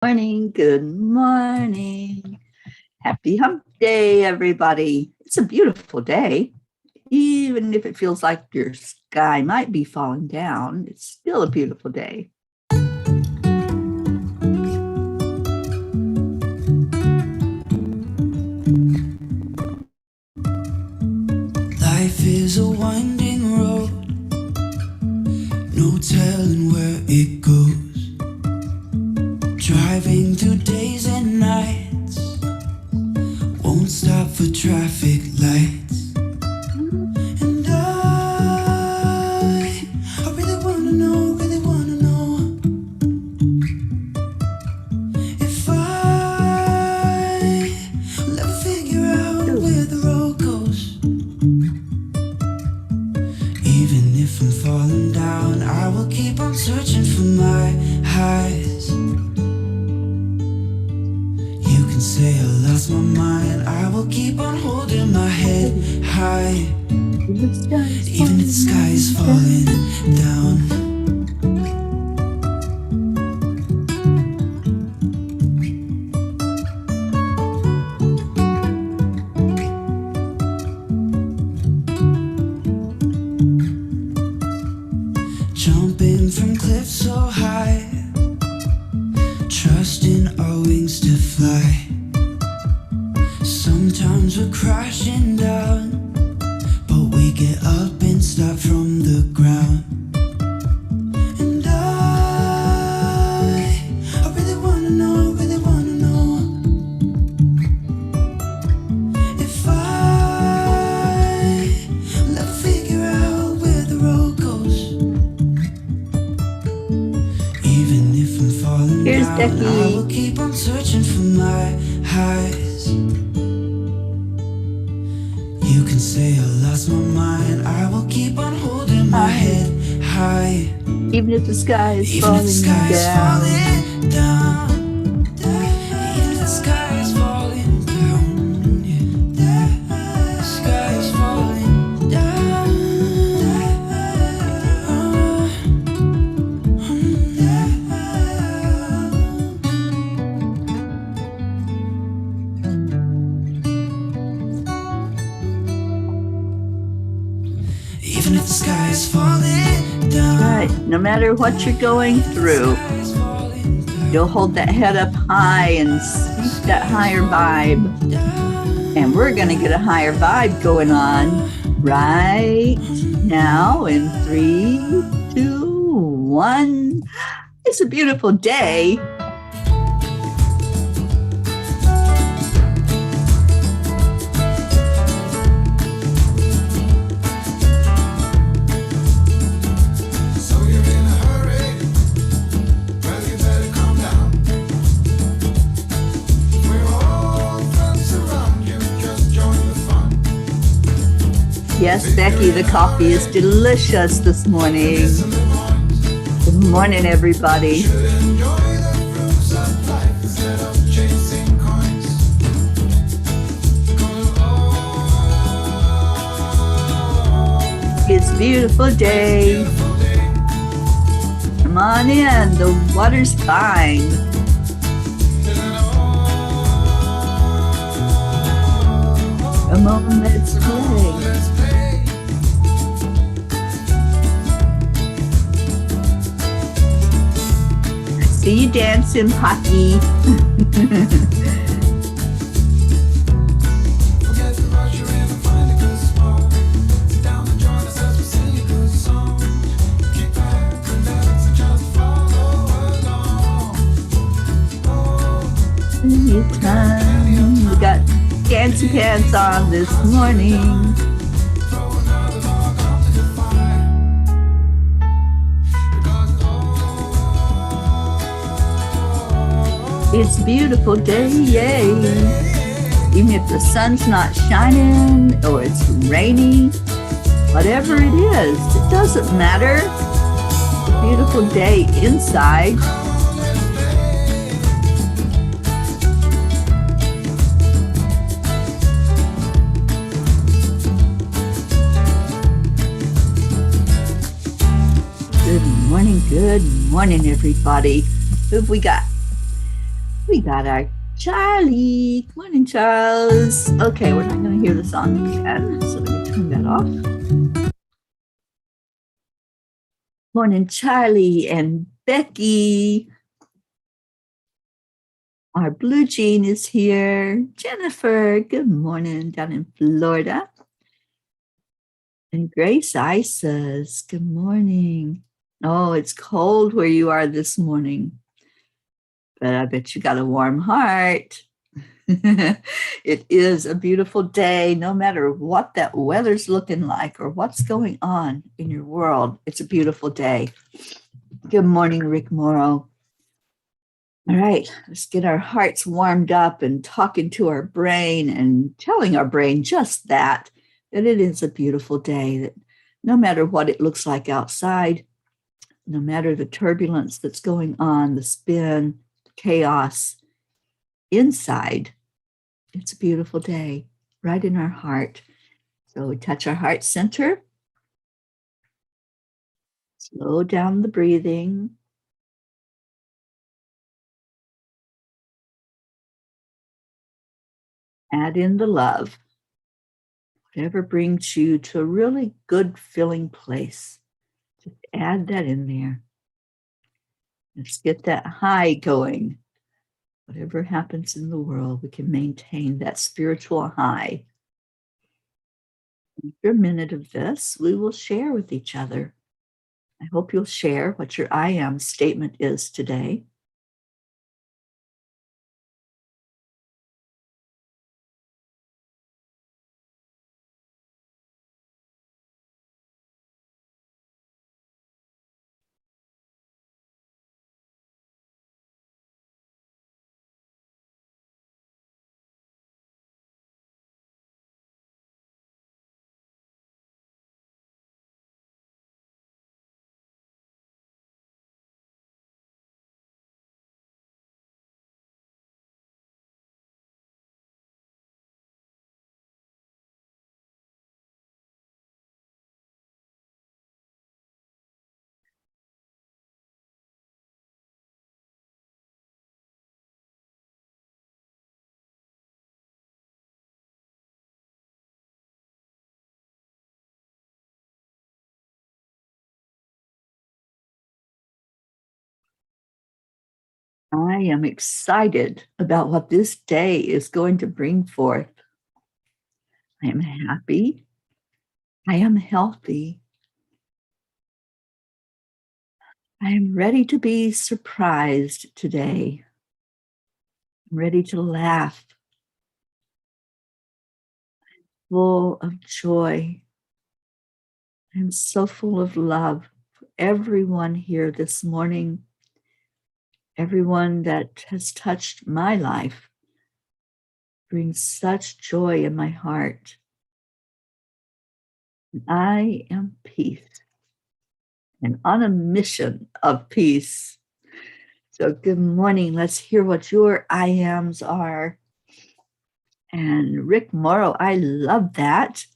Morning, good morning. Happy hump day, everybody. It's a beautiful day. Even if it feels like your sky might be falling down, it's still a beautiful day. Life is a winding road, no telling where it goes. Driving through days and nights, won't stop for traffic lights. And I really wanna know if I'll ever figure out where the road goes. Even if I'm falling down, I will keep on searching for my highs. Say I lost my mind, I will keep on holding my head high, even if the sky is falling down. Jumping from cliffs so high, trusting our wings to fly. Sometimes we're crashing down, but we get up and start from the ground. And I really wanna know if I'll ever figure out where the road goes. Even if I'm falling down, I will keep on searching for my highs. You can say I lost my mind, I will keep on holding my head high, even if the sky is falling down. Even if the sky is falling down, the sky is falling down. Even if the sky is falling down. Right. No matter what you're going through, you'll hold that head up high and speak that higher vibe. And we're going to get a higher vibe going on right now in 3, 2, 1. It's a beautiful day. Yes, Becky, the coffee is delicious this morning. Good morning, everybody. It's a beautiful day. Come on in, the water's fine. Come on, let's play. See you dancing, Pocky. Anytime. We got dancing pants on this morning. It's a beautiful day, yay. Even if the sun's not shining or it's rainy, whatever it is, it doesn't matter. It's a beautiful day inside. Good morning, everybody. Who have we got? We got our Charlie. Good morning, Charles. Okay, we're not going to hear the song again, so let me turn that off. Morning, Charlie and Becky. Our blue jean is here. Jennifer, good morning, down in Florida. And Grace Isas, good morning. Oh, it's cold where you are this morning, but I bet you got a warm heart. It is a beautiful day, no matter what that weather's looking like or what's going on in your world. It's a beautiful day. Good morning, Rick Morrow. All right, let's get our hearts warmed up and talking to our brain and telling our brain just that it is a beautiful day, that no matter what it looks like outside, no matter the turbulence that's going on, the spin, the chaos, inside, it's a beautiful day right in our heart. So we touch our heart center, slow down the breathing. Add in the love. Whatever brings you to a really good feeling place, just add that in there. Let's get that high going. Whatever happens in the world, we can maintain that spiritual high. After a minute of this, we will share with each other. I hope you'll share what your I am statement is today. I am excited about what this day is going to bring forth. I am happy. I am healthy. I am ready to be surprised today. I'm ready to laugh, full of joy. I'm so full of love for everyone here this morning, everyone that has touched my life brings such joy in my heart. I am peace and on a mission of peace. So good morning. Let's hear what your I ams are. And Rick Morrow, I love that.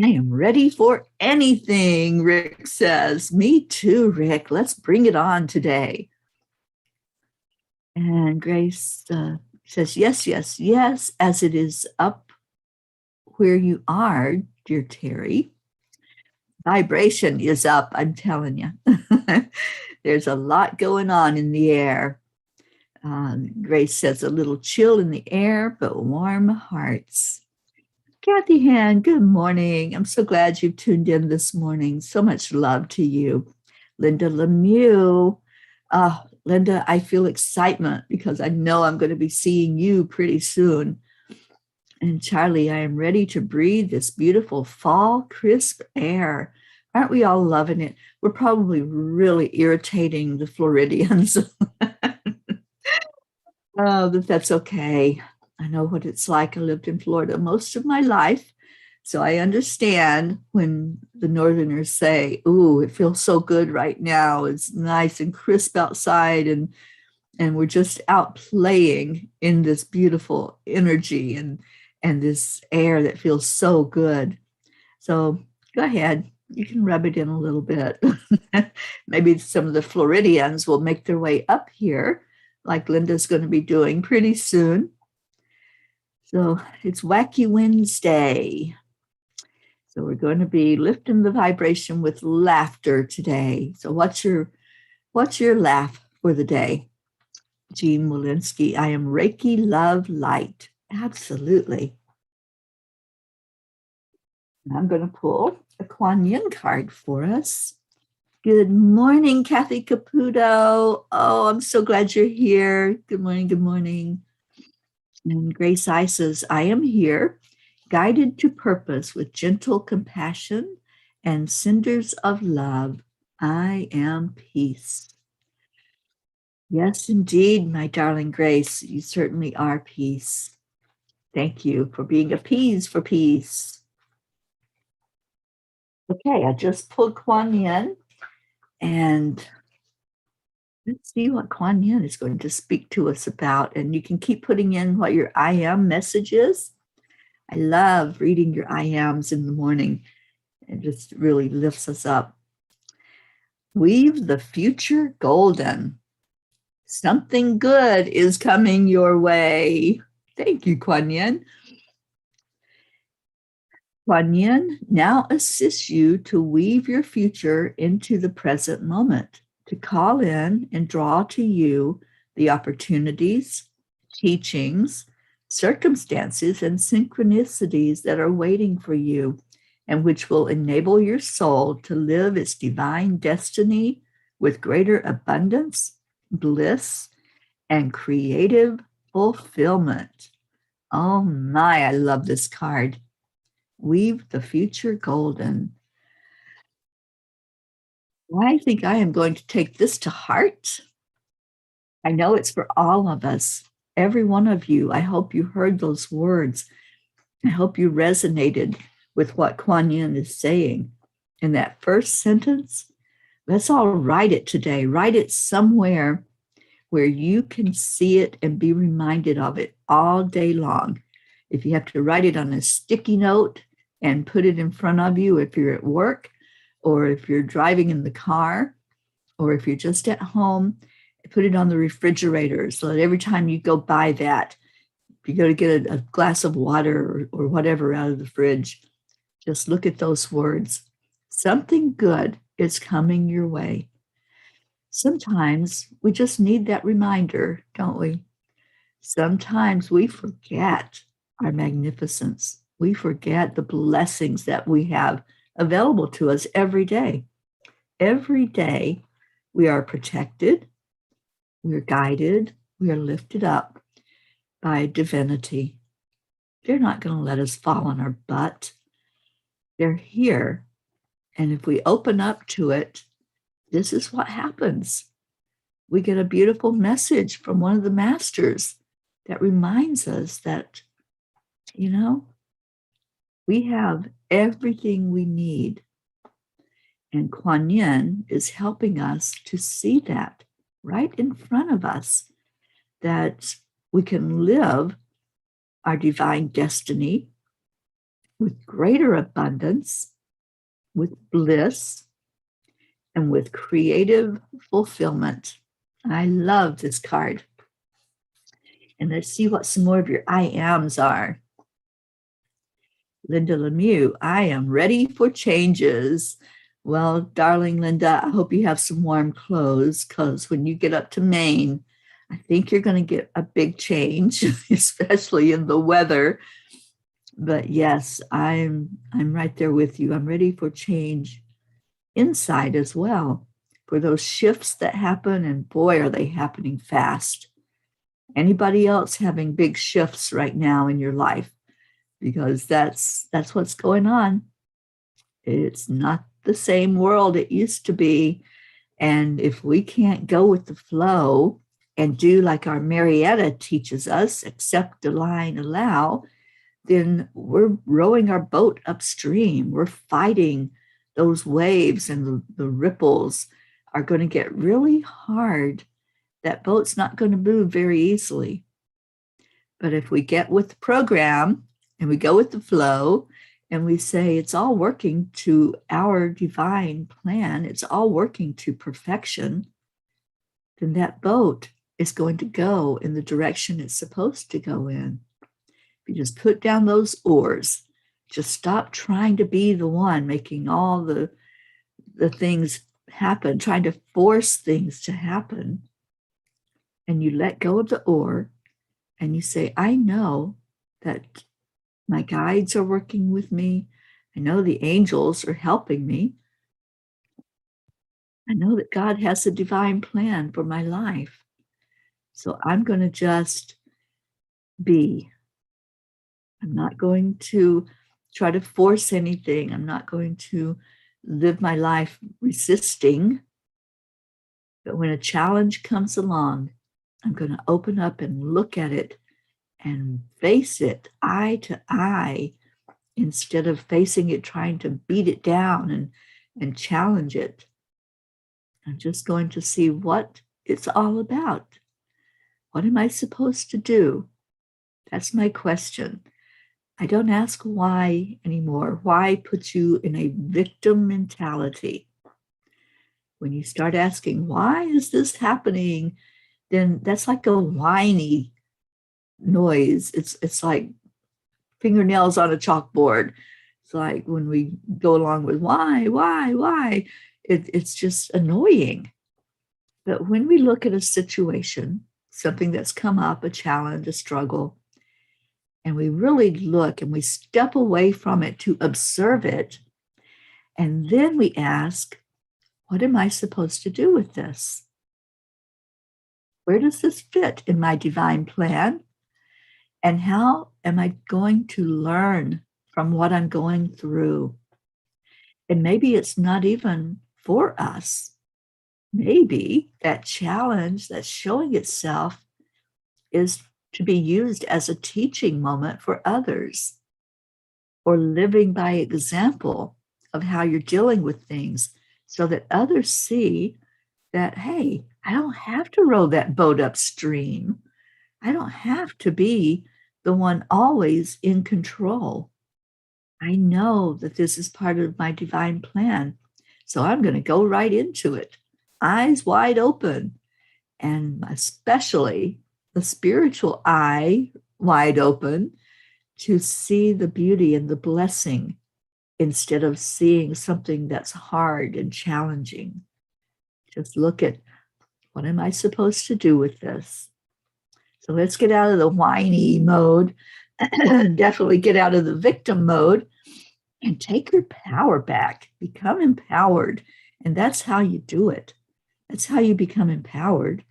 I am ready for anything, Rick says. Me too, Rick. Let's bring it on today. And Grace says, yes, yes, yes, as it is up where you are, dear Teri. Vibration is up, I'm telling you. There's a lot going on in the air. Grace says, a little chill in the air, but warm hearts. Kathy Han, good morning. I'm so glad you've tuned in this morning. So much love to you. Linda Lemieux. Linda, I feel excitement because I know I'm going to be seeing you pretty soon. And Charlie, I am ready to breathe this beautiful fall crisp air. Aren't we all loving it? We're probably really irritating the Floridians. Oh, but that's okay. I know what it's like. I lived in Florida most of my life. So I understand when the Northerners say, ooh, it feels so good right now. It's nice and crisp outside and we're just out playing in this beautiful energy and this air that feels so good. So go ahead. You can rub it in a little bit. Maybe some of the Floridians will make their way up here like Linda's going to be doing pretty soon. So it's Wacky Wednesday. So we're going to be lifting the vibration with laughter today. So what's your laugh for the day? Jean Walensky, I am Reiki, love, light. Absolutely. I'm going to pull a Kuan Yin card for us. Good morning, Kathy Caputo. Oh, I'm so glad you're here. Good morning, good morning. And Grace I says, I am here, guided to purpose with gentle compassion and cinders of love. I am peace. Yes, indeed, my darling Grace, you certainly are peace. Thank you for being a peas for peace. Okay, I just pulled Kuan Yin, and let's see what Kuan Yin is going to speak to us about. And you can keep putting in what your I am message is. I love reading your I ams in the morning. It just really lifts us up. Weave the future golden. Something good is coming your way. Thank you, Kuan Yin. Kuan Yin now assists you to weave your future into the present moment, to call in and draw to you the opportunities, teachings, circumstances, and synchronicities that are waiting for you, and which will enable your soul to live its divine destiny with greater abundance, bliss, and creative fulfillment. Oh my, I love this card. Weave the future golden. I think I am going to take this to heart. I know it's for all of us, every one of you. I hope you heard those words. I hope you resonated with what Kuan Yin is saying. In that first sentence, let's all write it today. Write it somewhere where you can see it and be reminded of it all day long. If you have to write it on a sticky note and put it in front of you if you're at work, or if you're driving in the car, or if you're just at home, put it on the refrigerator so that every time you go by that, if you go to get a glass of water or whatever out of the fridge, just look at those words. Something good is coming your way. Sometimes we just need that reminder, don't we? Sometimes we forget our magnificence. We forget the blessings that we have available to us every day. Every day, we are protected, we're guided, we are lifted up by divinity. They're not going to let us fall on our butt. They're here. And if we open up to it, this is what happens. We get a beautiful message from one of the masters that reminds us that, we have everything we need. And Kuan Yin is helping us to see that right in front of us, that we can live our divine destiny with greater abundance, with bliss, and with creative fulfillment. I love this card. And let's see what some more of your I ams are. Linda Lemieux, I am ready for changes. Well, darling Linda, I hope you have some warm clothes, because when you get up to Maine, I think you're going to get a big change, especially in the weather. But yes, I'm right there with you. I'm ready for change inside as well, for those shifts that happen, and boy, are they happening fast. Anybody else having big shifts right now in your life? Because that's what's going on. It's not the same world it used to be. And if we can't go with the flow and do like our Marietta teaches us, accept, align, allow, then we're rowing our boat upstream. We're fighting those waves, and the ripples are going to get really hard. That boat's not going to move very easily. But if we get with the program and we go with the flow, and we say it's all working to our divine plan, it's all working to perfection, then that boat is going to go in the direction it's supposed to go in. If you just put down those oars, just stop trying to be the one making all the things happen, trying to force things to happen. And you let go of the oar and you say, I know that my guides are working with me. I know the angels are helping me. I know that God has a divine plan for my life. So I'm going to just be. I'm not going to try to force anything. I'm not going to live my life resisting. But when a challenge comes along, I'm going to open up and look at it and face it eye to eye instead of facing it, trying to beat it down and challenge it. I'm just going to see what it's all about. What am I supposed to do? That's my question. I don't ask why anymore. Why puts you in a victim mentality? When you start asking, why is this happening? Then that's like a whiny noise. It's like fingernails on a chalkboard. It's like when we go along with why, it's just annoying. But when we look at a situation, something that's come up, a challenge, a struggle, and we really look and we step away from it to observe it, and then we ask, what am I supposed to do with this? Where does this fit in my divine plan? And how am I going to learn from what I'm going through? And maybe it's not even for us. Maybe that challenge that's showing itself is to be used as a teaching moment for others, or living by example of how you're dealing with things so that others see that, hey, I don't have to row that boat upstream. I don't have to be the one always in control. I know that this is part of my divine plan. So I'm going to go right into it, eyes wide open, and especially the spiritual eye wide open to see the beauty and the blessing instead of seeing something that's hard and challenging. Just look at, what am I supposed to do with this? So let's get out of the whiny mode, definitely get out of the victim mode, and take your power back. Become empowered. And that's how you do it. That's how you become empowered,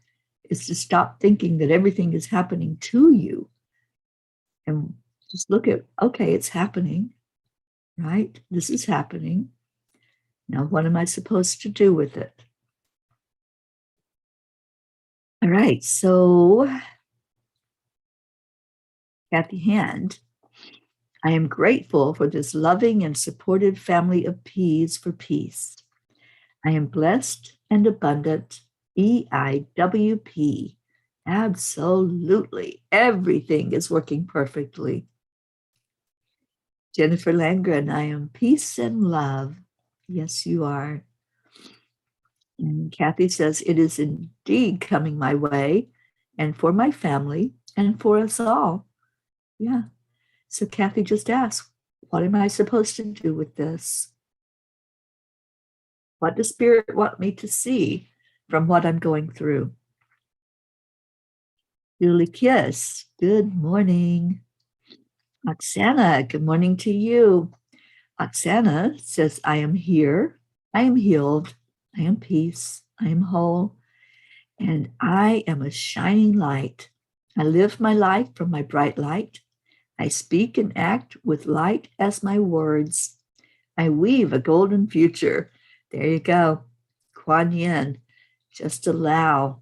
is to stop thinking that everything is happening to you. And just look at, okay, it's happening, right? This is happening. Now, what am I supposed to do with it? All right, so at the end, I am grateful for this loving and supportive family of P's for peace. I am blessed and abundant, EIWP. Absolutely. Everything is working perfectly. Jennifer Langren, I am peace and love. Yes, you are. And Kathy says, it is indeed coming my way and for my family and for us all. Yeah. So Kathy just asked, what am I supposed to do with this? What does Spirit want me to see from what I'm going through? Julie Kiss, good morning. Oksana, good morning to you. Oksana says, I am here, I am healed, I am peace, I am whole, and I am a shining light. I live my life from my bright light. I speak and act with light as my words. I weave a golden future. There you go. Kuan Yin, just allow,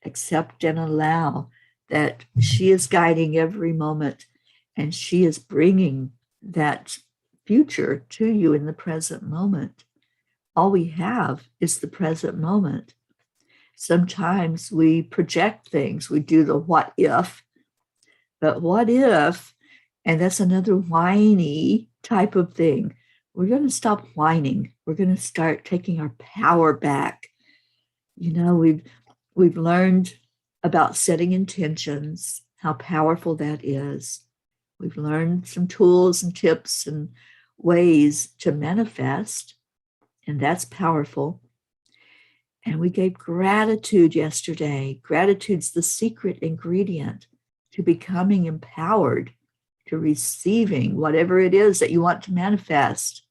accept and allow that she is guiding every moment and she is bringing that future to you in the present moment. All we have is the present moment. Sometimes we project things. We do the what if, but what if, and that's another whiny type of thing. We're going to stop whining. We're going to start taking our power back. You know, we've learned about setting intentions, how powerful that is. We've learned some tools and tips and ways to manifest, and that's powerful. And we gave gratitude yesterday. Gratitude's the secret ingredient to becoming empowered, to receiving whatever it is that you want to manifest.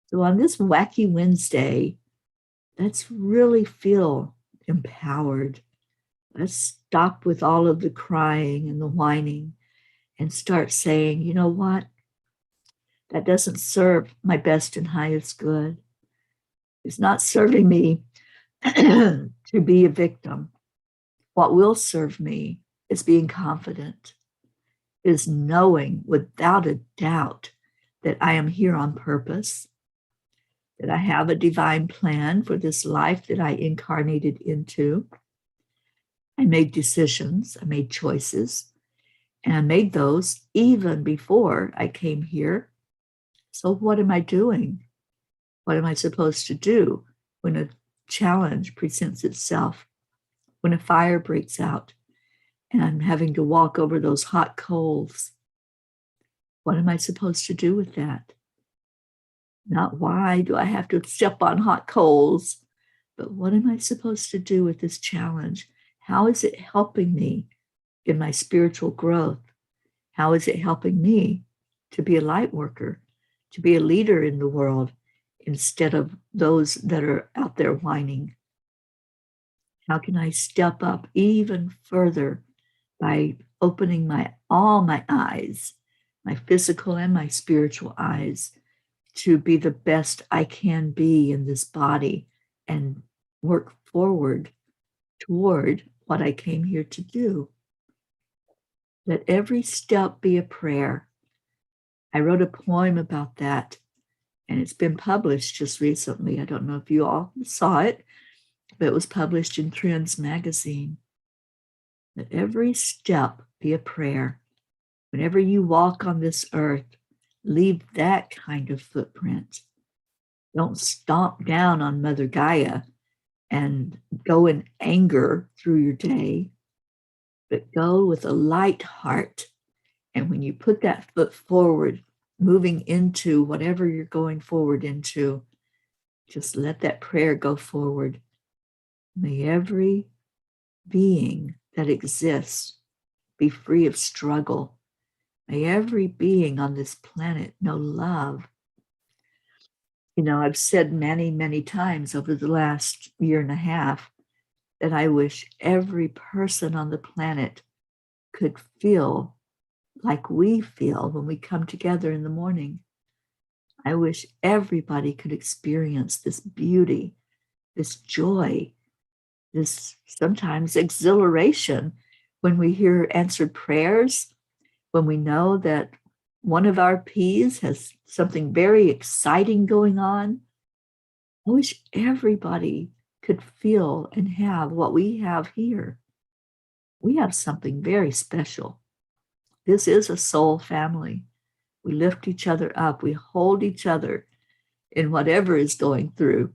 So on this wacky Wednesday, let's really feel empowered. Let's stop with all of the crying and the whining and start saying, you know what? That doesn't serve my best and highest good. It's not serving me to be a victim. What will serve me is being confident, is knowing without a doubt that I am here on purpose, that I have a divine plan for this life that I incarnated into. I made decisions, I made choices, and I made those even before I came here. So what am I doing? What am I supposed to do when a challenge presents itself, when a fire breaks out and I'm having to walk over those hot coals? What am I supposed to do with that? Not why do I have to step on hot coals, but what am I supposed to do with this challenge? How is it helping me in my spiritual growth? How is it helping me to be a light worker, to be a leader in the world instead of those that are out there whining? How can I step up even further by opening all my eyes, my physical and my spiritual eyes, to be the best I can be in this body and work forward toward what I came here to do? Let every step be a prayer. I wrote a poem about that, and it's been published just recently. I don't know if you all saw it, but it was published in Trends magazine. Let every step be a prayer. Whenever you walk on this earth, leave that kind of footprint. Don't stomp down on Mother Gaia and go in anger through your day, but go with a light heart. And when you put that foot forward, moving into whatever you're going forward into, just let that prayer go forward. May every being that exists be free of struggle. May every being on this planet know love. You know, I've said many, many times over the last year and a half that I wish every person on the planet could feel like we feel when we come together in the morning. I wish everybody could experience this beauty, this joy, this sometimes exhilaration when we hear answered prayers, when we know that one of our P's has something very exciting going on. I wish everybody could feel and have what we have here. We have something very special. This is a soul family. We lift each other up. We hold each other in whatever is going through,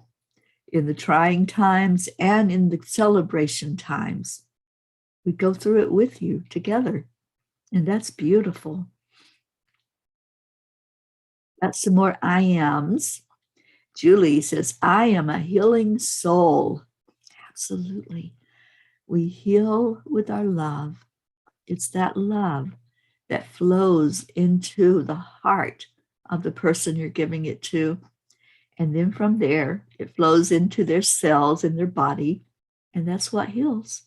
in the trying times and in the celebration times. We go through it with you together, and that's beautiful. Got some more I ams. Julie says, I am a healing soul. Absolutely. We heal with our love. It's that love that flows into the heart of the person you're giving it to. And then from there, it flows into their cells in their body. And that's what heals.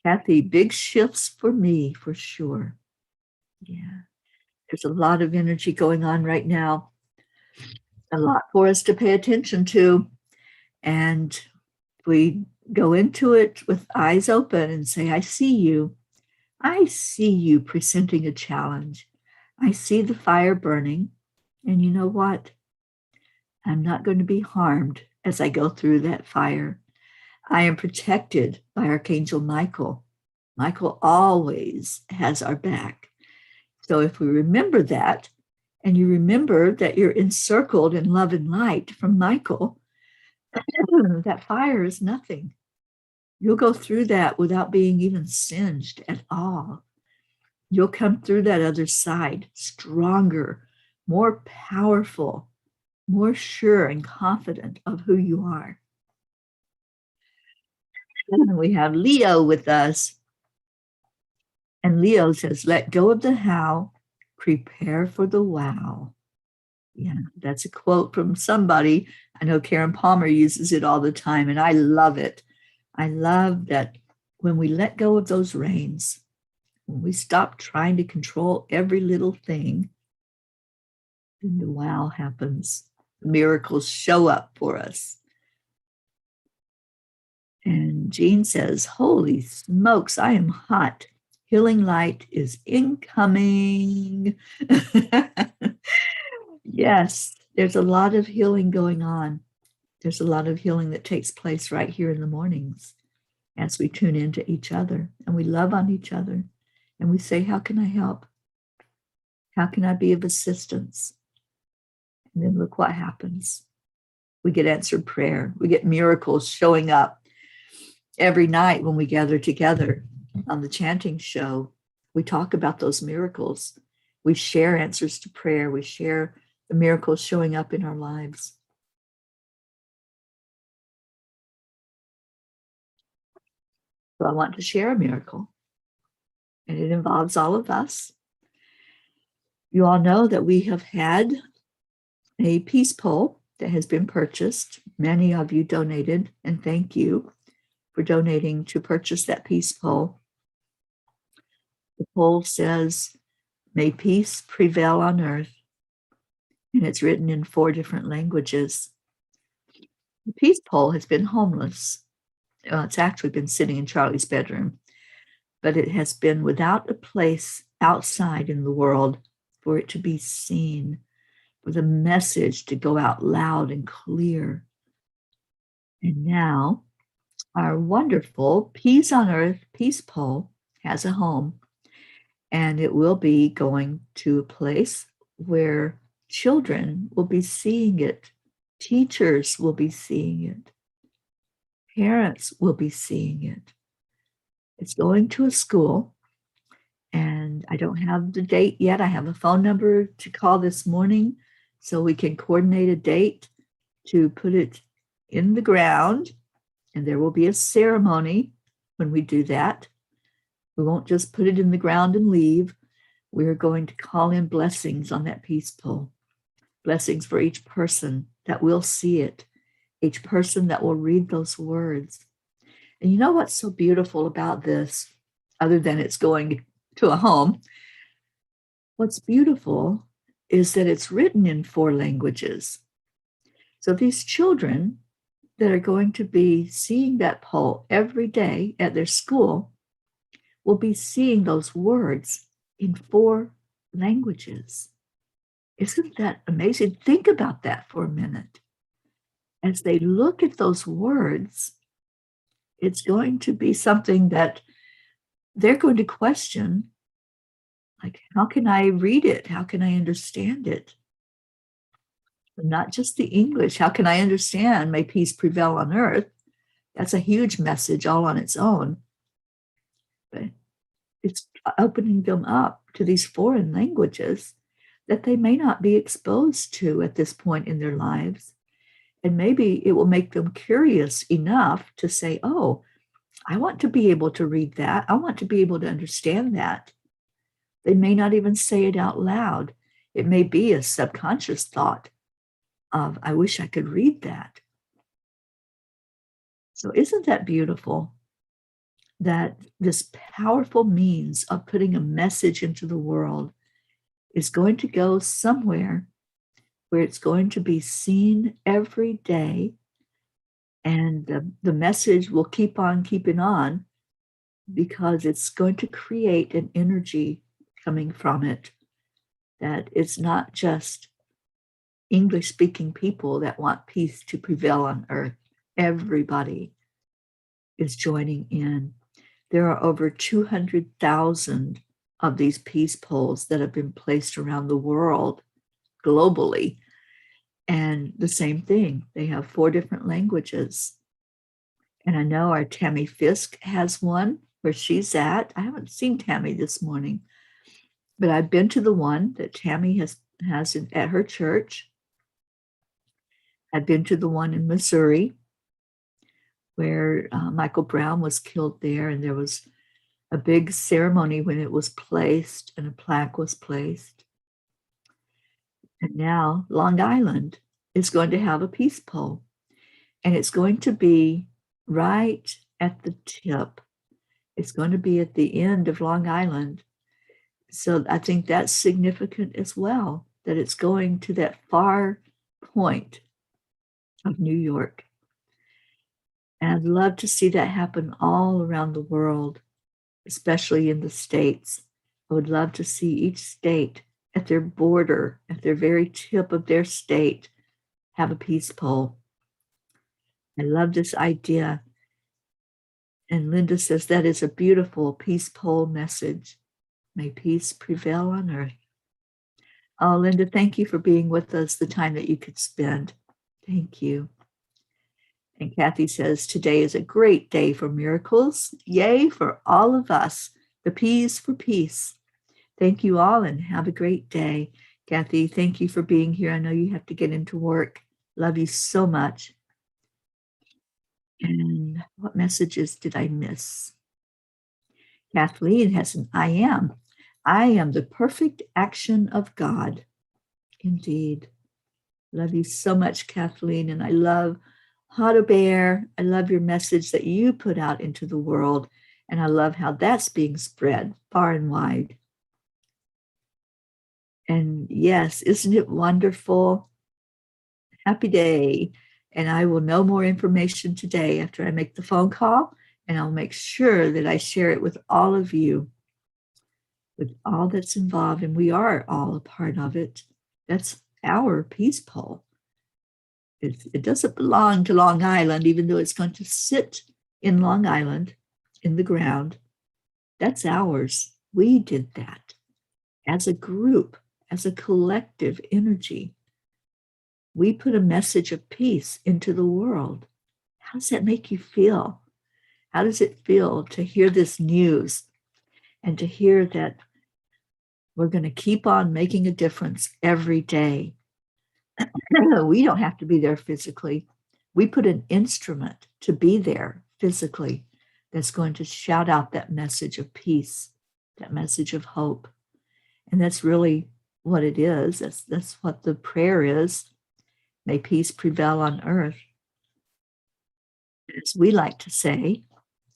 Kathy, big shifts for me, for sure. Yeah. There's a lot of energy going on right now. A lot for us to pay attention to. And we go into it with eyes open and say, I see you. I see you presenting a challenge. I see the fire burning. And you know what? I'm not going to be harmed as I go through that fire. I am protected by Archangel Michael. Michael always has our back. So if we remember that, and you remember that you're encircled in love and light from Michael, that fire is nothing. You'll go through that without being even singed at all. You'll come through that other side stronger, more powerful, more sure and confident of who you are. And we have Leo with us. And Leo says, let go of the how, prepare for the wow. Yeah, that's a quote from somebody. I know Karen Palmer uses it all the time, and I love it. I love that when we let go of those reins, when we stop trying to control every little thing, then the wow happens. Miracles show up for us. And Jean says, holy smokes, I am hot. Healing light is incoming. Yes, there's a lot of healing going on. There's a lot of healing that takes place right here in the mornings as we tune into each other and we love on each other and we say, how can I help? How can I be of assistance? And then look what happens. We get answered prayer. We get miracles showing up every night when we gather together on the chanting show. We talk about those miracles. We share answers to prayer. We share the miracles showing up in our lives. So I want to share a miracle, and it involves all of us. You all know that we have had a peace pole that has been purchased. Many of you donated, and thank you for donating to purchase that peace pole. The pole says, may peace prevail on earth, and it's written in 4 different languages. The peace pole has been homeless. It's actually been sitting in Charlie's bedroom, but it has been without a place outside in the world for it to be seen, for the message to go out loud and clear. And now our wonderful Peace on Earth peace pole has a home, and it will be going to a place where children will be seeing it, teachers will be seeing it, parents will be seeing it. It's going to a school, and I don't have the date yet. I have a phone number to call this morning so we can coordinate a date to put it in the ground, and there will be a ceremony when we do that. We won't just put it in the ground and leave. We're going to call in blessings on that peace pole, blessings for each person that will see it, each person that will read those words. And you know what's so beautiful about this, other than it's going to a home? What's beautiful is that it's written in 4 languages. So these children that are going to be seeing that pole every day at their school will be seeing those words in 4 languages. Isn't that amazing? Think about that for a minute. As they look at those words, it's going to be something that they're going to question, like, how can I read it? How can I understand it? And not just the English. How can I understand may peace prevail on earth? That's a huge message all on its own. But it's opening them up to these foreign languages that they may not be exposed to at this point in their lives. And maybe it will make them curious enough to say, oh, I want to be able to read that. I want to be able to understand that. They may not even say it out loud. It may be a subconscious thought of, I wish I could read that. So isn't that beautiful? That this powerful means of putting a message into the world is going to go somewhere where it's going to be seen every day, and the message will keep on keeping on because it's going to create an energy coming from it, that it's not just English-speaking people that want peace to prevail on earth. Everybody is joining in. There are over 200,000 of these peace poles that have been placed around the world globally. And the same thing, they have 4 different languages. And I know our Tammy Fisk has one where she's at. I haven't seen Tammy this morning, but I've been to the one that Tammy has at her church. I've been to the one in Missouri where Michael Brown was killed there, and there was a big ceremony when it was placed and a plaque was placed. And now Long Island is going to have a peace pole, and it's going to be right at the tip. It's going to be at the end of Long Island. So I think that's significant as well, that it's going to that far point of New York. And I'd love to see that happen all around the world, especially in the states. I would love to see each state at their border, at their very tip of their state, have a peace pole. I love this idea. And Linda says that is a beautiful peace pole message. May peace prevail on earth. Oh, Linda, thank you for being with us the time that you could spend. Thank you. And Kathy says, today is a great day for miracles. Yay for all of us. The P's for peace. Thank you all and have a great day. Kathy, thank you for being here. I know you have to get into work. Love you so much. And what messages did I miss? Kathleen has an I am. I am the perfect action of God. Indeed. Love you so much, Kathleen. And I love Hot a Bear. I love your message that you put out into the world. And I love how that's being spread far and wide. And yes, isn't it wonderful? Happy day. And I will know more information today after I make the phone call. And I'll make sure that I share it with all of you, with all that's involved. And we are all a part of it. That's our peace pole. It doesn't belong to Long Island, even though it's going to sit in Long Island in the ground. That's ours. We did that as a group, as a collective energy. We put a message of peace into the world. How does that make you feel? How does it feel to hear this news and to hear that we're going to keep on making a difference every day? We don't have to be there physically. We put an instrument to be there physically that's going to shout out that message of peace, that message of hope. And that's really what it is. That's what the prayer is. May peace prevail on earth. As we like to say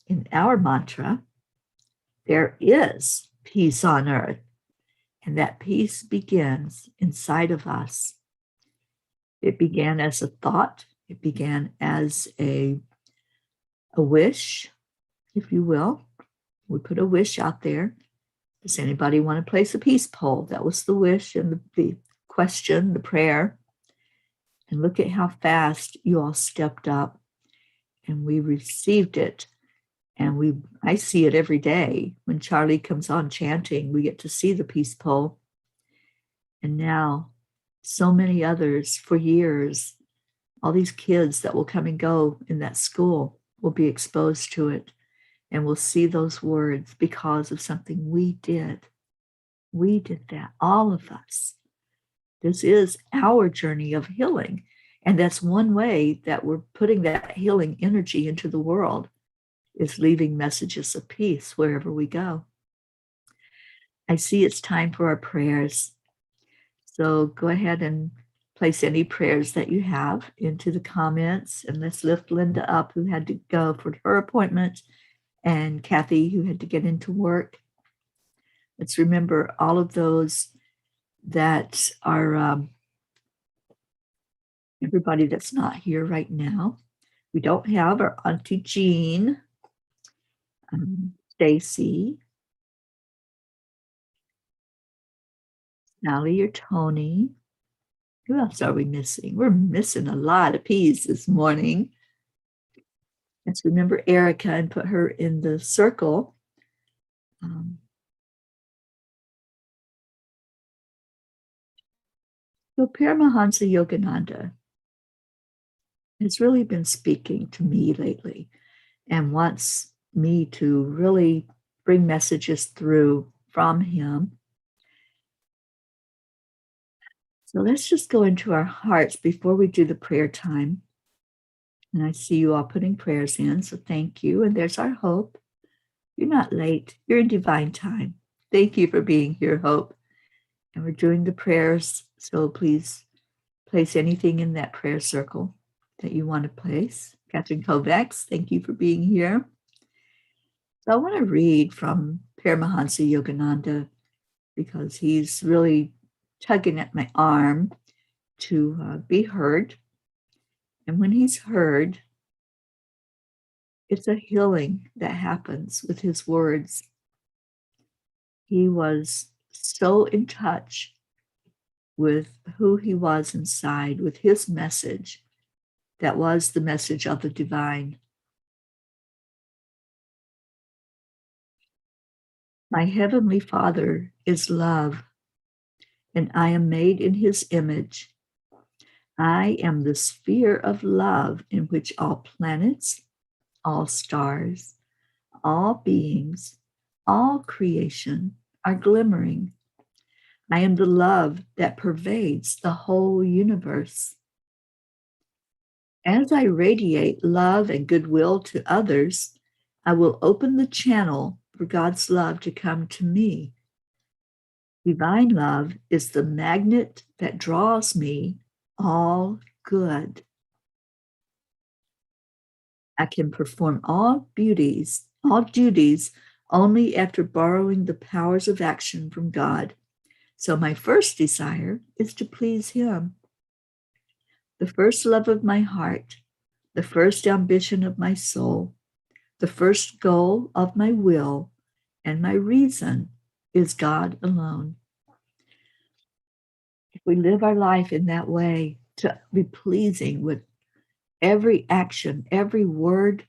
in our mantra, there is peace on earth. And that peace begins inside of us. It began as a thought. It began as a wish, if you will. We put a wish out there. Does anybody want to place a peace pole? That was the wish and the question, the prayer. And look at how fast you all stepped up and we received it. And I see it every day. When Charlie comes on chanting, we get to see the peace pole. And now so many others for years, all these kids that will come and go in that school will be exposed to it and will see those words because of something we did. We did that, all of us. This is our journey of healing. And that's one way that we're putting that healing energy into the world, is leaving messages of peace wherever we go. I see it's time for our prayers. So go ahead and place any prayers that you have into the comments. And let's lift Linda up, who had to go for her appointment, and Kathy, who had to get into work. Let's remember all of those that are everybody that's not here right now. We don't have our Auntie Jean, Stacy, Sally or Tony. Who else are we missing? We're missing a lot of P's this morning. Let's remember Erica and put her in the circle. So Paramahansa Yogananda has really been speaking to me lately. and wants me to really bring messages through from him. So let's just go into our hearts before we do the prayer time. And I see you all putting prayers in, so thank you. And there's our Hope. You're not late. You're in divine time. Thank you for being here, Hope. And we're doing the prayers, so please place anything in that prayer circle that you want to place. Catherine Kovacs, thank you for being here. So I want to read from Paramahansa Yogananda because he's really tugging at my arm to be heard. And when he's heard, it's a healing that happens with his words. He was so in touch with who he was inside, with his message, that was the message of the divine. My heavenly Father is love, and I am made in his image. I am the sphere of love in which all planets, all stars, all beings, all creation are glimmering. I am the love that pervades the whole universe. As I radiate love and goodwill to others, I will open the channel for God's love to come to me. Divine love is the magnet that draws me all good. I can perform all duties only after borrowing the powers of action from God. So my first desire is to please him. The first love of my heart, the first ambition of my soul, the first goal of my will and my reason is God alone. If we live our life in that way, to be pleasing with every action, every word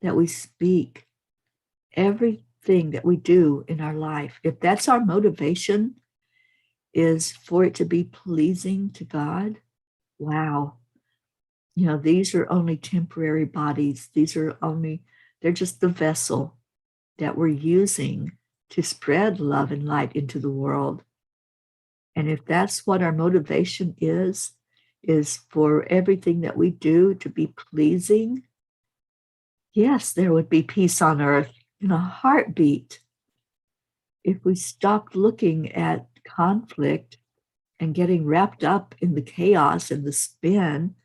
that we speak, everything that we do in our life, if that's our motivation, is for it to be pleasing to God, wow. These are only temporary bodies. They're just the vessel that we're using to spread love and light into the world. And if that's what our motivation is for everything that we do to be pleasing, yes, there would be peace on earth in a heartbeat. If we stopped looking at conflict and getting wrapped up in the chaos and the spin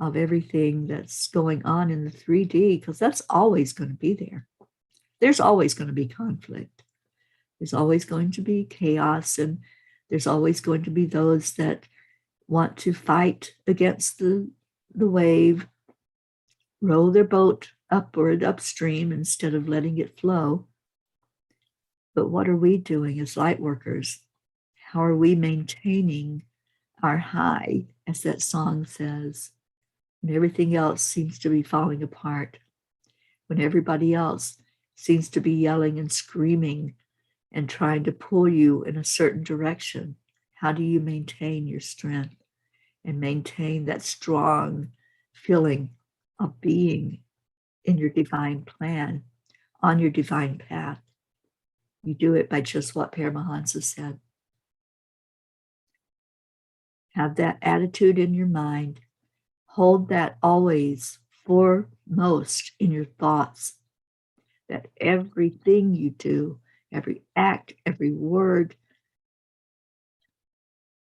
of everything that's going on in the 3D, because that's always going to be there. There's always going to be conflict. There's always going to be chaos, and there's always going to be those that want to fight against the wave, row their boat upward, upstream, instead of letting it flow. But what are we doing as light workers? How are we maintaining our high, as that song says, when everything else seems to be falling apart, when everybody else seems to be yelling and screaming and trying to pull you in a certain direction? How do you maintain your strength and maintain that strong feeling of being in your divine plan, on your divine path? You do it by just what Paramahansa said. Have that attitude in your mind. Hold that always foremost in your thoughts, that everything you do, every act, every word,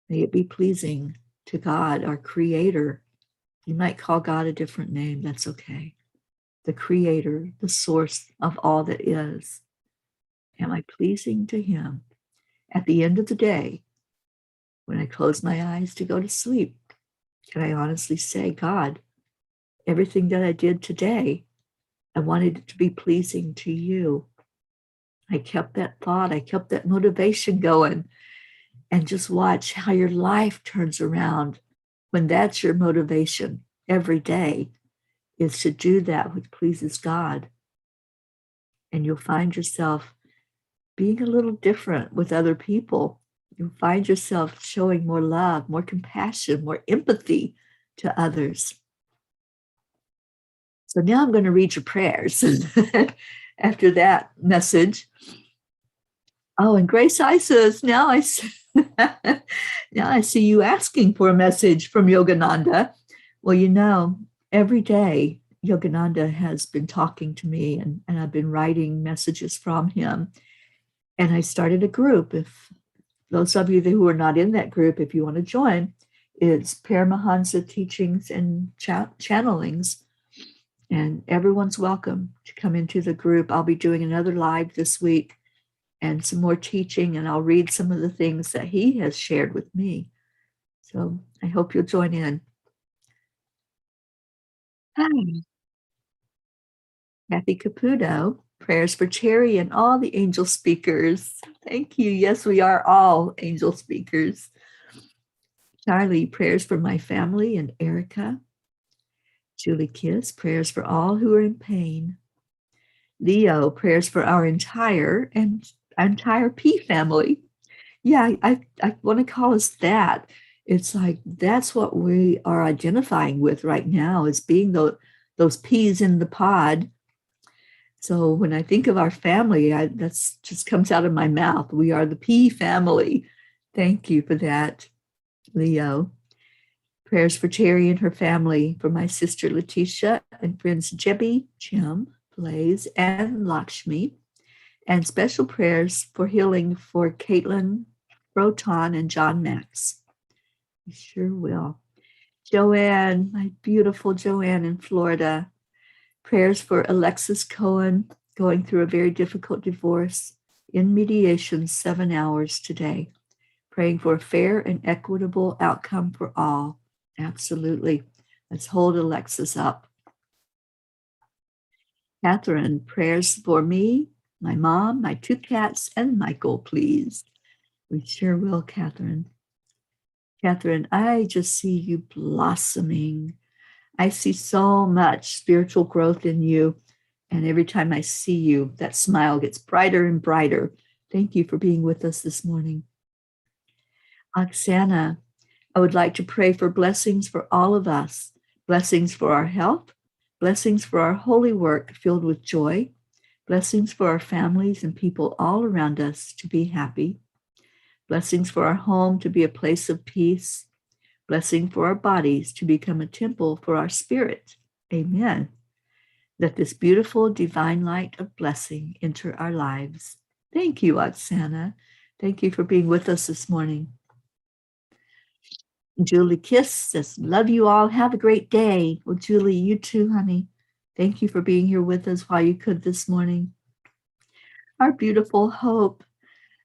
may it be pleasing to God, our Creator. You might call God a different name, that's okay. The Creator, the source of all that is. Am I pleasing to him? At the end of the day, when I close my eyes to go to sleep, can I honestly say, God, everything that I did today, I wanted it to be pleasing to you. I kept that thought, I kept that motivation going, and just watch how your life turns around when that's your motivation every day, is to do that which pleases God. And you'll find yourself being a little different with other people. You'll find yourself showing more love, more compassion, more empathy to others. So now I'm going to read your prayers after that message. Oh, and Grace I says, now I see you asking for a message from Yogananda. Well, you know, every day Yogananda has been talking to me and I've been writing messages from him. And I started a group. If those of you who are not in that group, if you want to join, it's Paramahansa Teachings and Channelings. And everyone's welcome to come into the group. I'll be doing another live this week and some more teaching, and I'll read some of the things that he has shared with me. So I hope you'll join in. Hi. Kathy Caputo, prayers for Teri and all the angel speakers. Thank you. Yes, we are all angel speakers. Charlie, prayers for my family and Erica. Julie Kiss, prayers for all who are in pain. Leo, prayers for our entire P family. Yeah, I want to call us that. It's like that's what we are identifying with right now is being those peas in the pod. So when I think of our family, that's just comes out of my mouth. We are the P family. Thank you for that, Leo. Prayers for Teri and her family, for my sister Letitia and friends Jebby, Jim, Blaze, and Lakshmi. And special prayers for healing for Caitlin, Proton, and John Max. We sure will. Joanne, my beautiful Joanne in Florida. Prayers for Alexis Cohen, going through a very difficult divorce, in mediation 7 hours today. Praying for a fair and equitable outcome for all. Absolutely. Let's hold Alexis up. Catherine, prayers for me, my mom, my 2 cats, and Michael, please. We sure will, Catherine. Catherine, I just see you blossoming. I see so much spiritual growth in you. And every time I see you, that smile gets brighter and brighter. Thank you for being with us this morning. Oksana, I would like to pray for blessings for all of us, blessings for our health, blessings for our holy work filled with joy, blessings for our families and people all around us to be happy, blessings for our home to be a place of peace, blessing for our bodies to become a temple for our spirit. Amen. Let this beautiful divine light of blessing enter our lives. Thank you, Oksana. Thank you for being with us this morning. Julie Kiss says, love you all. Have a great day. Well, Julie, you too, honey. Thank you for being here with us while you could this morning. Our beautiful Hope.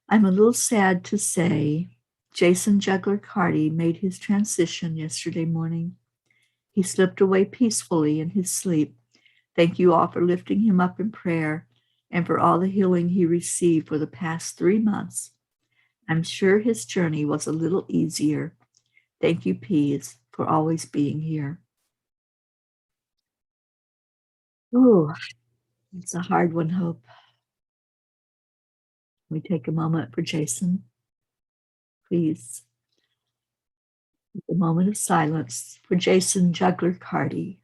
I'm a little sad to say Jason Juggler Carty made his transition yesterday morning. He slipped away peacefully in his sleep. Thank you all for lifting him up in prayer and for all the healing he received for the past 3 months. I'm sure his journey was a little easier. Thank you, Peas, for always being here. Oh, it's a hard one, Hope. We take a moment for Jason. Please. A moment of silence for Jason Juggler Carty.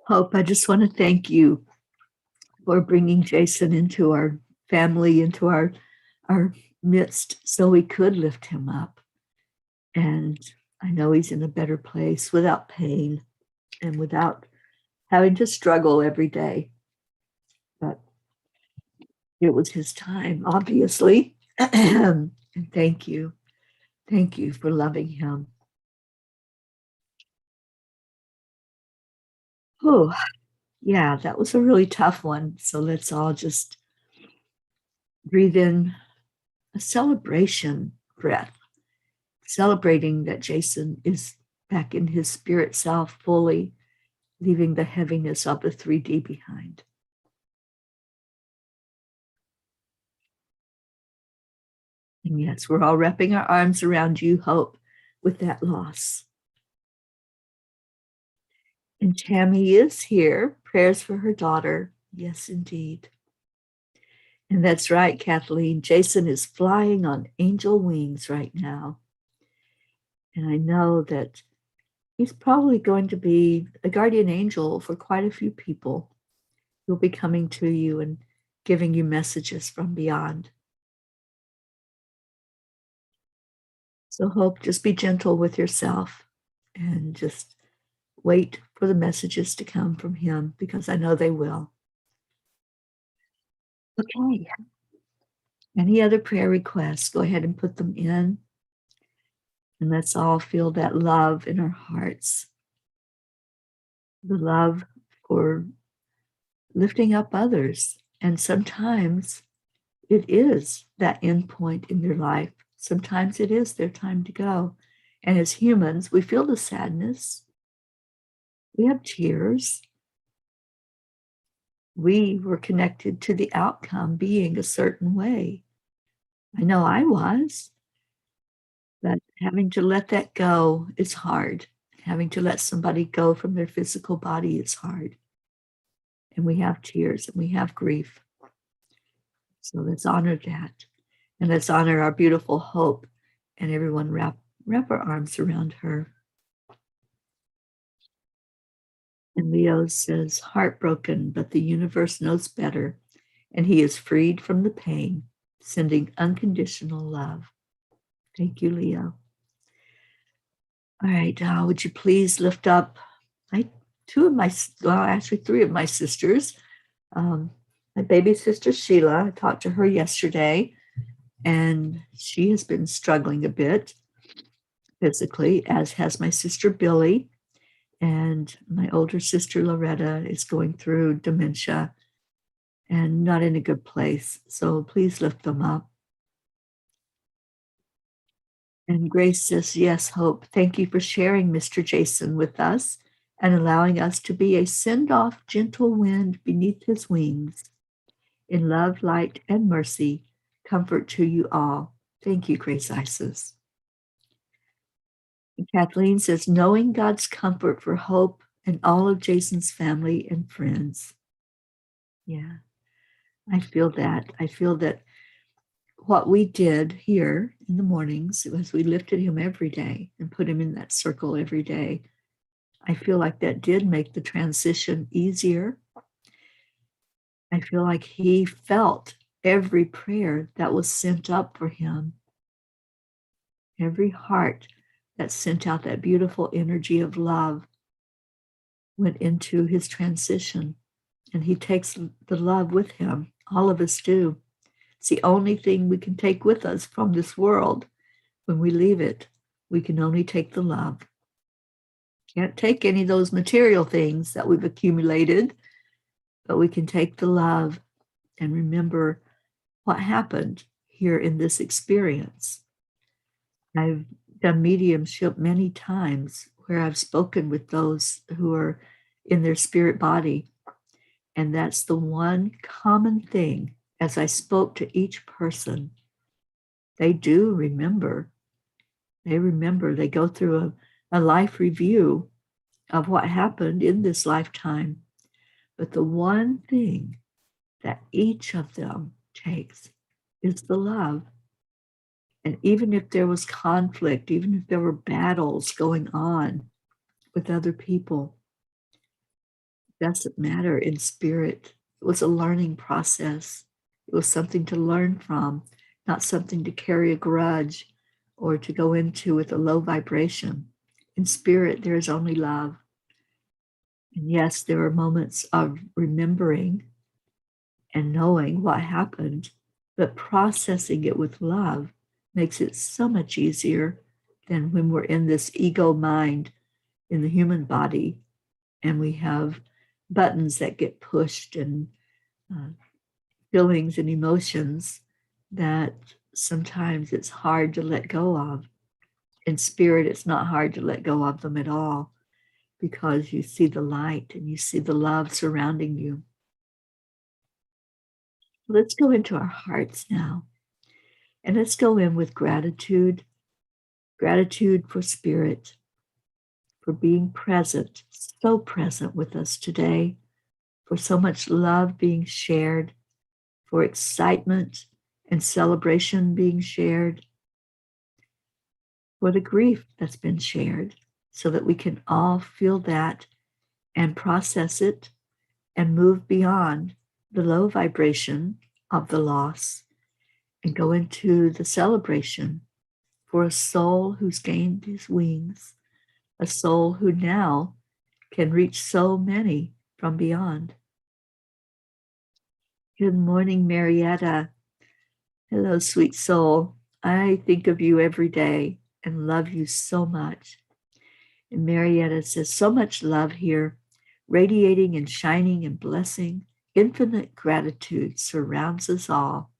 Hope, I just want to thank you for bringing Jason into our family, into our midst, so we could lift him up. And I know he's in a better place without pain and without having to struggle every day. But it was his time, obviously. And thank you. Thank you for loving him. Oh, yeah, that was a really tough one. So let's all just breathe in a celebration breath, celebrating that Jason is back in his spirit self fully, leaving the heaviness of the 3D behind. And yes, we're all wrapping our arms around you, Hope, with that loss. And Tammy is here. Prayers for her daughter. Yes, indeed. And that's right, Kathleen. Jason is flying on angel wings right now. And I know that he's probably going to be a guardian angel for quite a few people. He'll be coming to you and giving you messages from beyond. So Hope, just be gentle with yourself and just wait for the messages to come from him, because I know they will. Okay. Any other prayer requests? Go ahead and put them in. And let's all feel that love in our hearts. The love for lifting up others. And sometimes it is that end point in their life. Sometimes it is their time to go. And as humans, we feel the sadness. We have tears. We were connected to the outcome being a certain way. I know I was, but having to let that go is hard. Having to let somebody go from their physical body is hard. And we have tears and we have grief. So let's honor that. And let's honor our beautiful Hope, and everyone wrap our arms around her. And Leo says, heartbroken, but the universe knows better, and he is freed from the pain, sending unconditional love. Thank you, Leo. All right, would you please lift up three of my sisters. My baby sister, Sheila, I talked to her yesterday, and she has been struggling a bit physically, as has my sister, Billy. And my older sister, Loretta, is going through dementia and not in a good place. So please lift them up. And Grace says, yes, Hope, thank you for sharing Mr. Jason with us and allowing us to be a send-off gentle wind beneath his wings. In love, light, and mercy, comfort to you all. Thank you, Grace Isis. And Kathleen says, knowing God's comfort for Hope and all of Jason's family and friends. Yeah, I feel that. I feel that what we did here in the mornings was we lifted him every day and put him in that circle every day. I feel like that did make the transition easier. I feel like he felt every prayer that was sent up for him, every heart that sent out that beautiful energy of love went into his transition, and he takes the love with him. All of us do. It's the only thing we can take with us from this world. When we leave it, we can only take the love. Can't take any of those material things that we've accumulated, but we can take the love and remember what happened here in this experience. I've done mediumship many times where I've spoken with those who are in their spirit body. And that's the one common thing. As I spoke to each person, they do remember. They remember. They go through a life review of what happened in this lifetime. But the one thing that each of them takes is the love. And even if there was conflict, even if there were battles going on with other people, it doesn't matter in spirit. It was a learning process. It was something to learn from, not something to carry a grudge or to go into with a low vibration. In spirit, there is only love. And yes, there are moments of remembering and knowing what happened, but processing it with love makes it so much easier than when we're in this ego mind in the human body and we have buttons that get pushed and feelings and emotions that sometimes it's hard to let go of. In spirit, it's not hard to let go of them at all, because you see the light and you see the love surrounding you. Let's go into our hearts now. And let's go in with gratitude. Gratitude for Spirit, for being present, so present with us today, for so much love being shared, for excitement and celebration being shared, for the grief that's been shared, so that we can all feel that and process it and move beyond the low vibration of the loss and go into the celebration for a soul who's gained his wings, a soul who now can reach so many from beyond. Good morning, Marietta. Hello, sweet soul. I think of you every day and love you so much. And Marietta says, so much love here, radiating and shining and blessing. Infinite gratitude surrounds us all.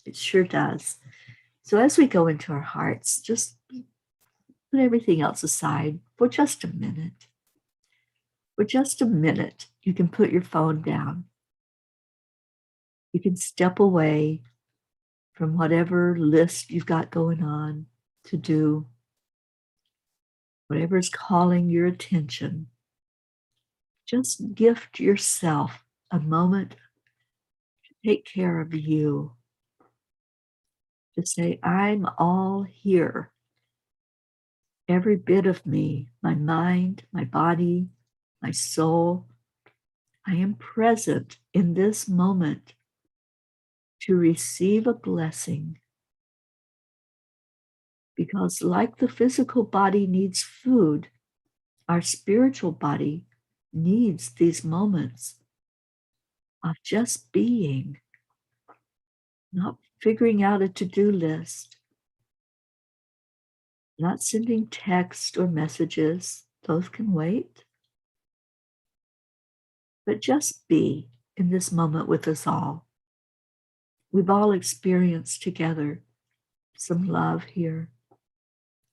It sure does. So as we go into our hearts, just put everything else aside for just a minute. For just a minute, you can put your phone down. You can step away from whatever list you've got going on to do, whatever's calling your attention. Just gift yourself a moment to take care of you. To say, I'm all here. Every bit of me, my mind, my body, my soul, I am present in this moment to receive a blessing. Because like the physical body needs food, our spiritual body needs these moments of just being, not figuring out a to-do list, not sending text or messages. Those can wait. But just be in this moment with us all. We've all experienced together some love here.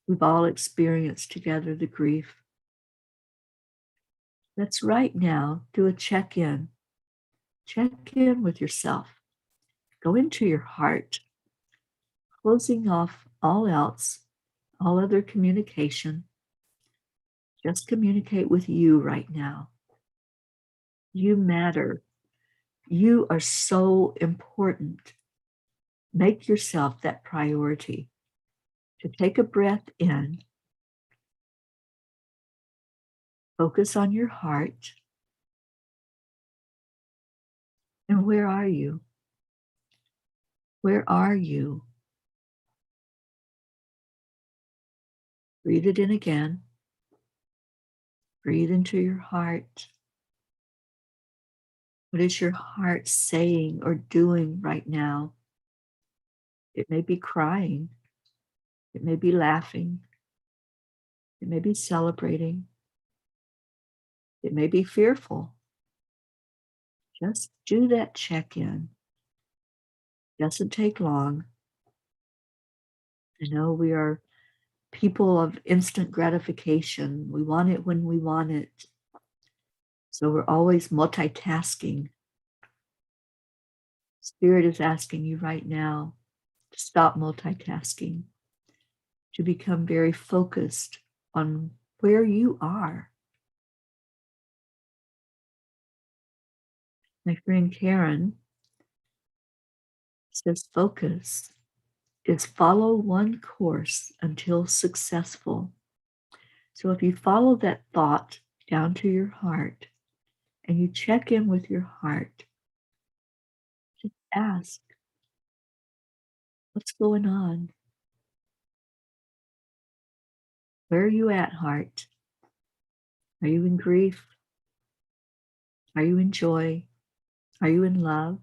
We've all experienced together the grief. Let's right now do a check-in. Check in with yourself. Go into your heart, closing off all else, all other communication. Just communicate with you right now. You matter. You are so important. Make yourself that priority. To take a breath in, focus on your heart. And where are you? Where are you? Breathe it in again. Breathe into your heart. What is your heart saying or doing right now? It may be crying. It may be laughing. It may be celebrating. It may be fearful. Just do that check-in. Doesn't take long. I know we are people of instant gratification. We want it when we want it. So we're always multitasking. Spirit is asking you right now to stop multitasking, to become very focused on where you are. My friend Karen says focus is follow one course until successful. So if you follow that thought down to your heart and you check in with your heart, just ask, what's going on? Where are you at, heart? Are you in grief? Are you in joy? Are you in love?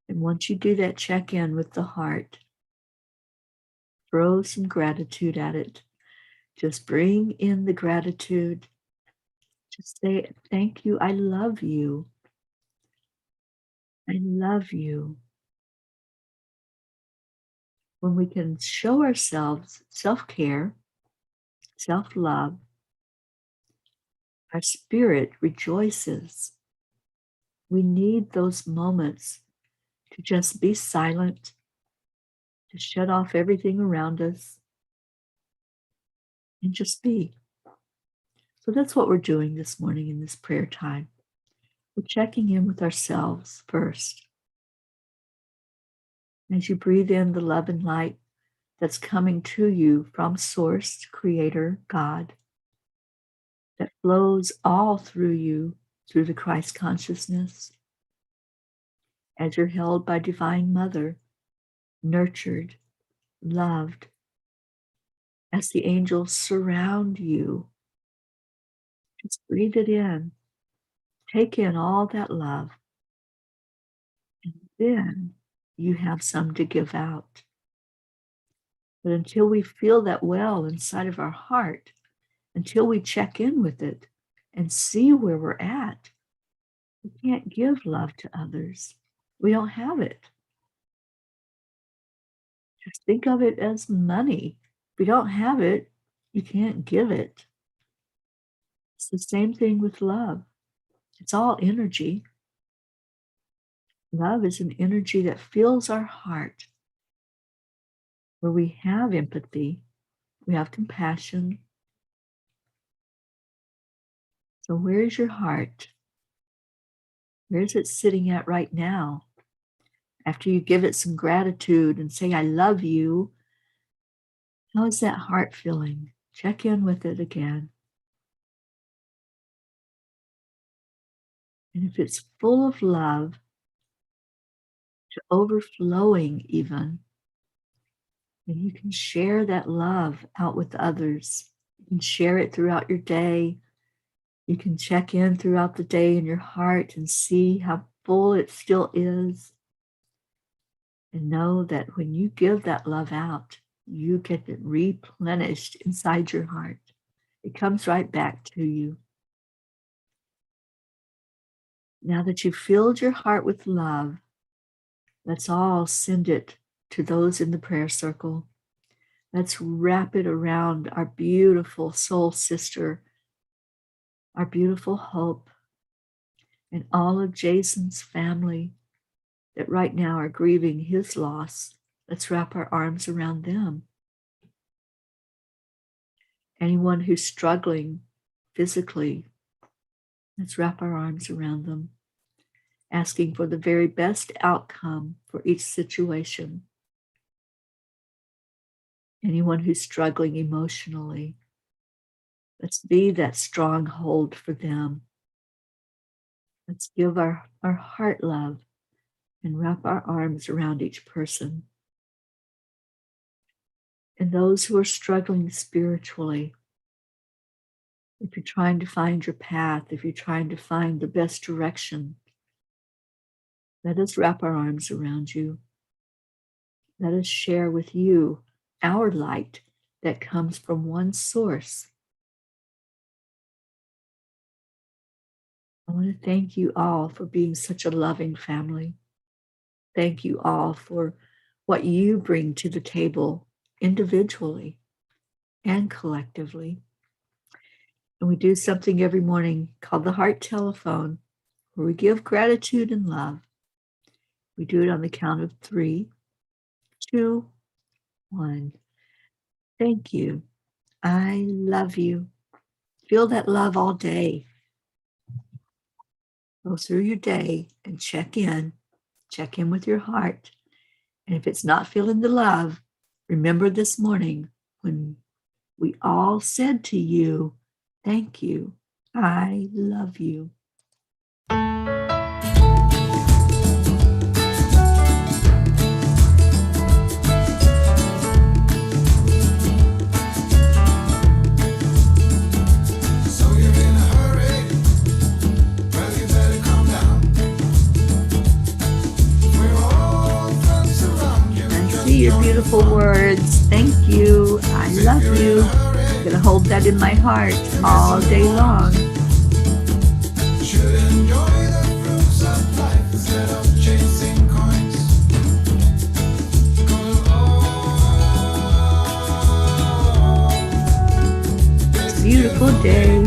And once you do that check-in with the heart, throw some gratitude at it. Just bring in the gratitude. Just say, thank you. I love you. I love you. When we can show ourselves self-care, self-love, our spirit rejoices. We need those moments to just be silent, to shut off everything around us, and just be. So that's what we're doing this morning in this prayer time. We're checking in with ourselves first. As you breathe in the love and light that's coming to you from Source, Creator, God, that flows all through you, through the Christ consciousness, as you're held by Divine Mother, nurtured, loved, as the angels surround you. Just breathe it in. Take in all that love. And then you have some to give out. But until we feel that well inside of our heart, until we check in with it and see where we're at, we can't give love to others. We don't have it. Just think of it as money. If you don't have it, you can't give it. It's the same thing with love. It's all energy. Love is an energy that fills our heart, where we have empathy, we have compassion. So where's your heart? Where's it sitting at right now? After you give it some gratitude and say, I love you, how is that heart feeling? Check in with it again. And if it's full of love, to overflowing even, then you can share that love out with others. You can share it throughout your day. You can check in throughout the day in your heart and see how full it still is. And know that when you give that love out, you get it replenished inside your heart. It comes right back to you. Now that you've filled your heart with love, let's all send it to those in the prayer circle. Let's wrap it around our beautiful soul sister, our beautiful Hope, and all of Jason's family that right now are grieving his loss. Let's wrap our arms around them. Anyone who's struggling physically, let's wrap our arms around them, asking for the very best outcome for each situation. Anyone who's struggling emotionally, let's be that stronghold for them. Let's give our heart love and wrap our arms around each person. And those who are struggling spiritually, if you're trying to find your path, if you're trying to find the best direction, let us wrap our arms around you. Let us share with you our light that comes from one source. I want to thank you all for being such a loving family. Thank you all for what you bring to the table individually and collectively. And we do something every morning called the Heart Telephone, where we give gratitude and love. We do it on the count of 3, 2, 1. Thank you. I love you. Feel that love all day. Go through your day and check in with your heart. And if it's not feeling the love, remember this morning when we all said to you, thank you, I love you. Your beautiful words. Thank you. I love you. I'm going to hold that in my heart all day long. Should enjoy the fruits of life instead of chasing coins. It's a beautiful day.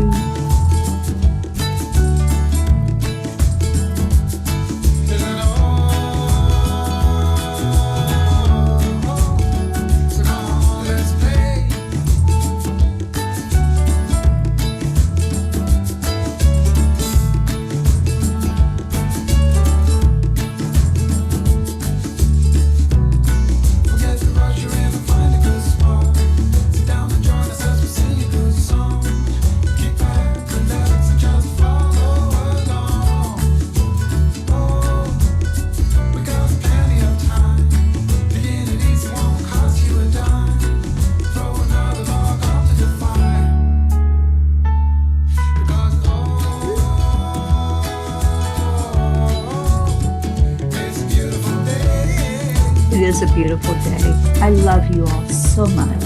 is a beautiful day. I love you all so much.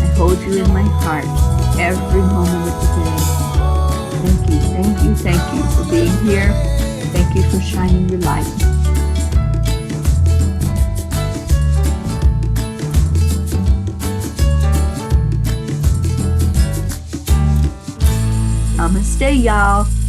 I hold you in my heart every moment of the day. Thank you, thank you, thank you for being here. Thank you for shining your light. Namaste, y'all.